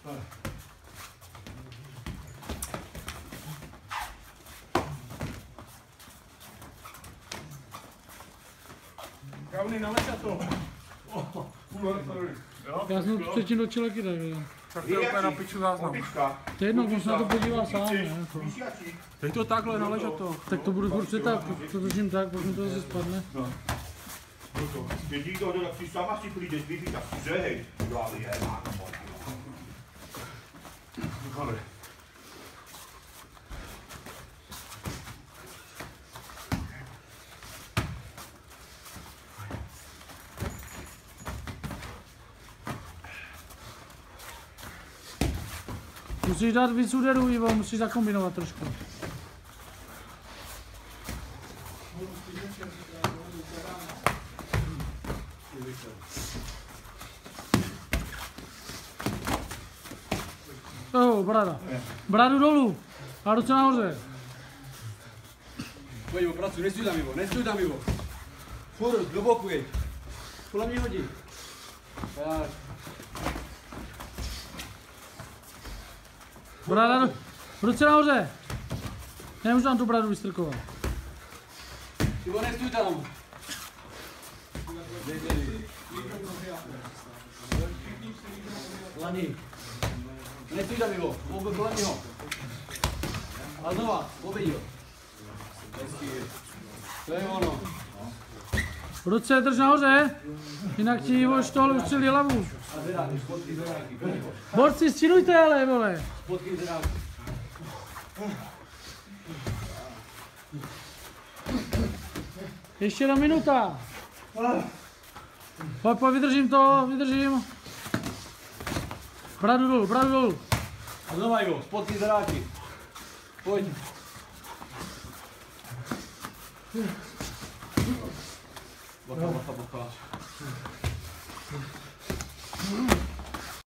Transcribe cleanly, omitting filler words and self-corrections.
Kauny na lešato. Já jsem to předtím do čeleky tak. Tak to je úplně na piču záznam. To je jedno, on se na to podívá sám, ne? Jako. Dej to takhle na ležato. Tak to budu furt tak, to držím tak, pokud to zase spadne. Když to tak si sama si přijdeš, když tak si řehej. Udělali je, má to moc. Musíš dát víc úderů, Ivo, musíš zakombinovat trošku. Brada. Bradu dolů. A ruce nahoře. Pojď, pracuj, nestůj tam, Ivo. Furt, do boku jeď. Kolem mě hodí. Tak. Brada, ruce nahoře. Nemůžu tam tu bradu vystrkovat. Ivo, nestůj tam. Lani. Nestůj tam, Ivo. Kolem něho. A znova, obejď ho. To je ono. Ruce drž nahoře, jinak ti Ivo štol ustřelí hlavu. Borci, střílujte ale, vole. Ještě jedna minuta. Pojď, vydržím to, vydržím. Bradu dolů, bradu dolů. A znova, Ivo, spodky zráky. Pojď. Bacha.